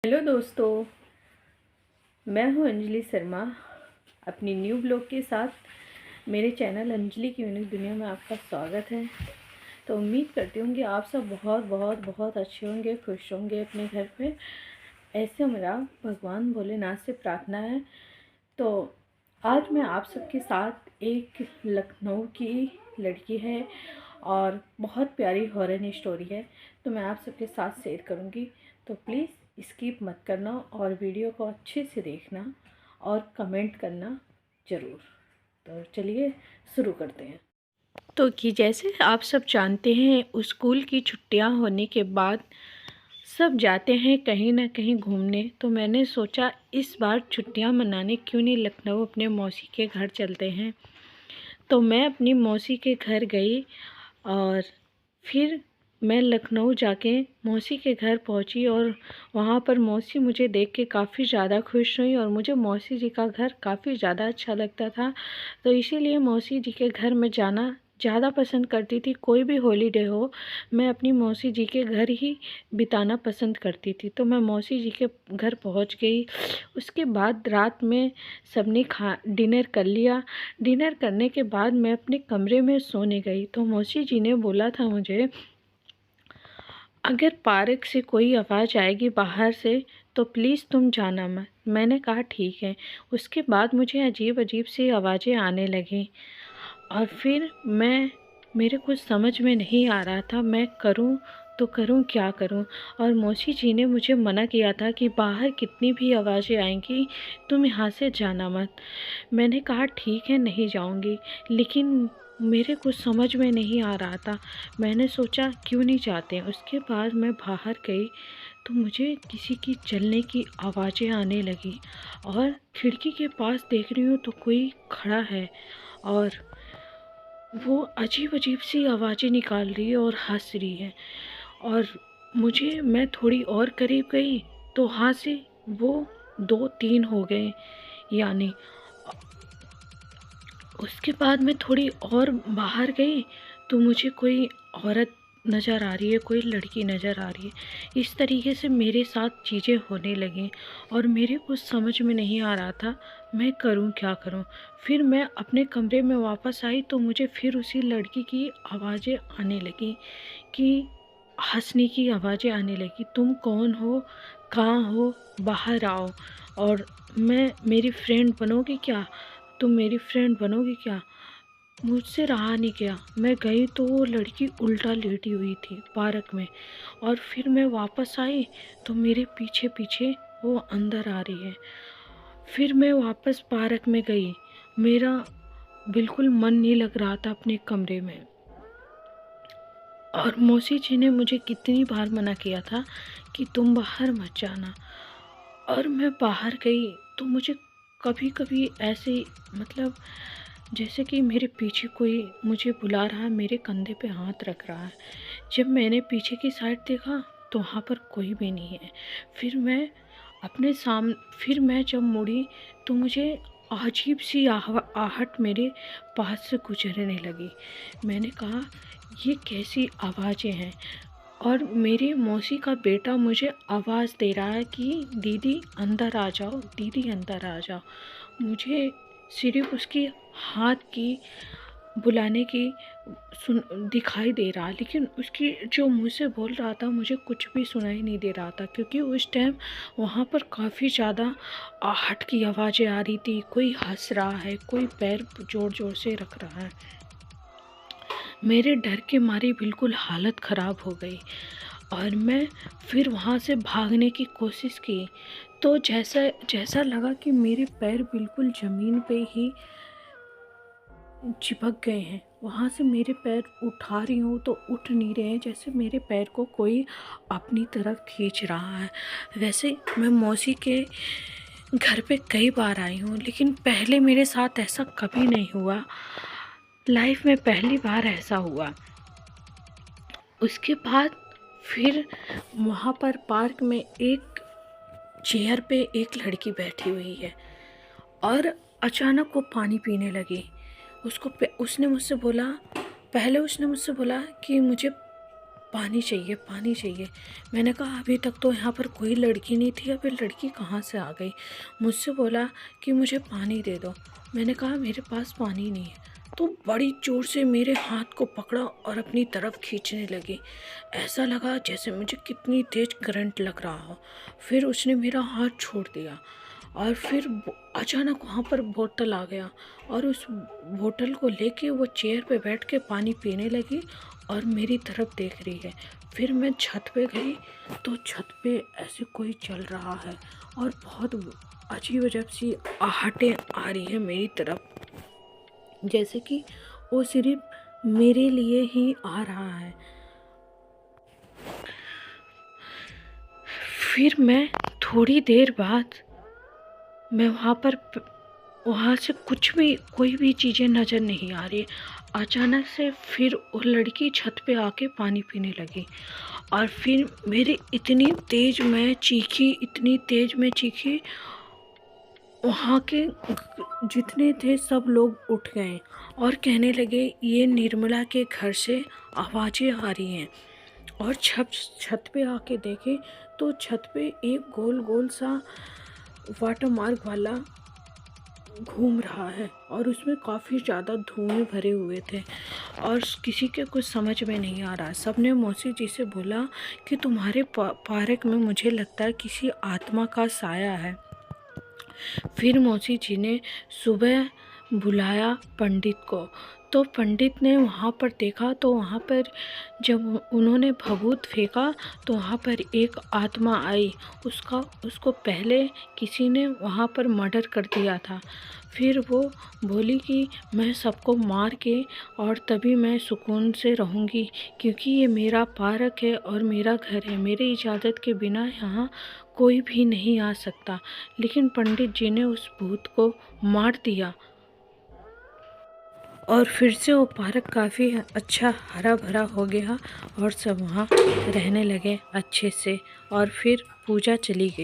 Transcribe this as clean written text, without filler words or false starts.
Hello दोस्तों, मैं हूं अंजलि शर्मा। अपनी न्यू ब्लॉग के साथ मेरे चैनल अंजलि की यूनिक दुनिया में आपका स्वागत है। तो उम्मीद करती हूँ कि आप सब बहुत बहुत बहुत अच्छे होंगे, खुश होंगे अपने घर पे। ऐसे मेरा भगवान भोलेनाथ से प्रार्थना है। तो आज मैं आप सबके साथ एक लखनऊ की लड़की है और बहुत प्यारी हॉरर स्टोरी है, तो मैं आप सबके साथ शेयर करूँगी। तो प्लीज़ स्किप मत करना और वीडियो को अच्छे से देखना और कमेंट करना ज़रूर। तो चलिए शुरू करते हैं। तो कि जैसे आप सब जानते हैं, स्कूल की छुट्टियां होने के बाद सब जाते हैं कहीं ना कहीं घूमने। तो मैंने सोचा इस बार छुट्टियां मनाने क्यों नहीं लखनऊ अपने मौसी के घर चलते हैं। तो मैं अपनी मौसी के घर गई और फिर मैं लखनऊ जाके मौसी के घर पहुंची और वहाँ पर मौसी मुझे देख के काफ़ी ज़्यादा खुश हुई और मुझे मौसी जी का घर काफ़ी ज़्यादा अच्छा लगता था। तो इसीलिए मौसी जी के घर में जाना ज़्यादा पसंद करती थी। कोई भी हॉलीडे हो, मैं अपनी मौसी जी के घर ही बिताना पसंद करती थी। तो मैं मौसी जी के घर पहुँच गई। उसके बाद रात में सबने डिनर कर लिया। डिनर करने के बाद मैं अपने कमरे में सोने गई। तो मौसी जी ने बोला था मुझे, अगर पार्क से कोई आवाज़ आएगी बाहर से तो प्लीज़ तुम जाना मत। मैंने कहा ठीक है। उसके बाद मुझे अजीब अजीब सी आवाज़ें आने लगीं और फिर मेरे कुछ समझ में नहीं आ रहा था, मैं करूं तो करूं क्या करूं। और मौसी जी ने मुझे मना किया था कि बाहर कितनी भी आवाज़ें आएंगी तुम यहाँ से जाना मत। मैंने कहा ठीक है, नहीं जाऊंगी, लेकिन मेरे कुछ समझ में नहीं आ रहा था। मैंने सोचा क्यों नहीं जाते। उसके बाद मैं बाहर गई तो मुझे किसी की चलने की आवाज़ें आने लगी और खिड़की के पास देख रही हूँ तो कोई खड़ा है और वो अजीब अजीब सी आवाज़ें निकाल रही है और हंस रही है। और मैं थोड़ी और करीब गई तो वहाँ से वो 2-3 हो गए यानी। उसके बाद मैं थोड़ी और बाहर गई तो मुझे कोई औरत नज़र आ रही है, कोई लड़की नज़र आ रही है। इस तरीके से मेरे साथ चीज़ें होने लगीं और मेरे कुछ समझ में नहीं आ रहा था मैं करूं क्या करूं। फिर मैं अपने कमरे में वापस आई तो मुझे फिर उसी लड़की की आवाज़ें आने लगी कि हंसने की आवाज़ें आने लगी, तुम कौन हो, कहाँ हो, बाहर आओ और मेरी फ्रेंड बनोगी क्या, तुम मेरी फ्रेंड बनोगी क्या। मुझसे रहा नहीं गया, मैं गई तो वो लड़की उल्टा लेटी हुई थी पार्क में। और फिर मैं वापस आई तो मेरे पीछे पीछे वो अंदर आ रही है। फिर मैं वापस पार्क में गई, मेरा बिल्कुल मन नहीं लग रहा था अपने कमरे में। और मौसी जी ने मुझे कितनी बार मना किया था कि तुम बाहर मत जाना। और मैं बाहर गई तो मुझे कभी कभी ऐसे मतलब जैसे कि मेरे पीछे कोई मुझे बुला रहा है, मेरे कंधे पे हाथ रख रहा है। जब मैंने पीछे की साइड देखा तो वहाँ पर कोई भी नहीं है। फिर मैं जब मुड़ी तो मुझे अजीब सी आहट मेरे पास से गुजरने लगी। मैंने कहा ये कैसी आवाज़ें हैं। और मेरी मौसी का बेटा मुझे आवाज़ दे रहा है कि दीदी अंदर आ जाओ, दीदी अंदर आ जाओ। मुझे सिर्फ उसकी हाथ की बुलाने की सुन दिखाई दे रहा, लेकिन उसकी जो मुँह से बोल रहा था मुझे कुछ भी सुनाई नहीं दे रहा था, क्योंकि उस टाइम वहाँ पर काफ़ी ज़्यादा आहट की आवाज़ें आ रही थी। कोई हंस रहा है, कोई पैर ज़ोर ज़ोर से रख रहा है। मेरे डर के मारे बिल्कुल हालत ख़राब हो गई और मैं फिर वहाँ से भागने की कोशिश की तो जैसा जैसा लगा कि मेरे पैर बिल्कुल ज़मीन पे ही चिपक गए हैं। वहाँ से मेरे पैर उठा रही हूँ तो उठ नहीं रहे हैं, जैसे मेरे पैर को कोई अपनी तरफ खींच रहा है। वैसे मैं मौसी के घर पे कई बार आई हूँ, लेकिन पहले मेरे साथ ऐसा कभी नहीं हुआ। लाइफ में पहली बार ऐसा हुआ। उसके बाद फिर वहाँ पर पार्क में एक चेयर पे एक लड़की बैठी हुई है और अचानक वो पानी पीने लगी। उसने मुझसे बोला कि मुझे पानी चाहिए, पानी चाहिए। मैंने कहा अभी तक तो यहाँ पर कोई लड़की नहीं थी, अब ये लड़की कहाँ से आ गई। मुझसे बोला कि मुझे पानी दे दो। मैंने कहा मेरे पास पानी नहीं है। तो बड़ी ज़ोर से मेरे हाथ को पकड़ा और अपनी तरफ खींचने लगी। ऐसा लगा जैसे मुझे कितनी तेज़ करंट लग रहा हो। फिर उसने मेरा हाथ छोड़ दिया और फिर अचानक वहाँ पर बोतल आ गया और उस बोतल को लेके वो चेयर पे बैठ के पानी पीने लगी और मेरी तरफ देख रही है। फिर मैं छत पे गई तो छत पे ऐसे कोई चल रहा है और बहुत अजीब अजीब सी आहटें आ रही है मेरी तरफ, जैसे कि वो सिर्फ मेरे लिए ही आ रहा है। फिर मैं थोड़ी देर बाद मैं वहाँ से कुछ भी कोई भी चीज़ें नज़र नहीं आ रही। अचानक से फिर वो लड़की छत पे आके पानी पीने लगी और फिर मेरे इतनी तेज़ मैं चीखी, वहाँ के जितने थे सब लोग उठ गए और कहने लगे ये निर्मला के घर से आवाज़ें आ रही हैं। और छत पे आके देखे तो छत पे एक गोल गोल सा वाटर मार्क वाला घूम रहा है और उसमें काफ़ी ज़्यादा धुएं भरे हुए थे और किसी के कुछ समझ में नहीं आ रहा। सब ने मौसी जी से बोला कि तुम्हारे पार्क में मुझे लगता है किसी आत्मा का साया है। फिर मौसी जी ने सुबह बुलाया पंडित को, तो पंडित ने वहाँ पर देखा तो वहाँ पर जब उन्होंने भभूत फेंका तो वहाँ पर एक आत्मा आई। उसको पहले किसी ने वहाँ पर मर्डर कर दिया था। फिर वो बोली कि मैं सबको मार के और तभी मैं सुकून से रहूँगी, क्योंकि ये मेरा पार्क है और मेरा घर है, मेरी इजाज़त के बिना यहाँ कोई भी नहीं आ सकता। लेकिन पंडित जी ने उस भूत को मार दिया और फिर से वो पार्क काफ़ी अच्छा हरा भरा हो गया और सब वहाँ रहने लगे अच्छे से और फिर पूजा चली गई।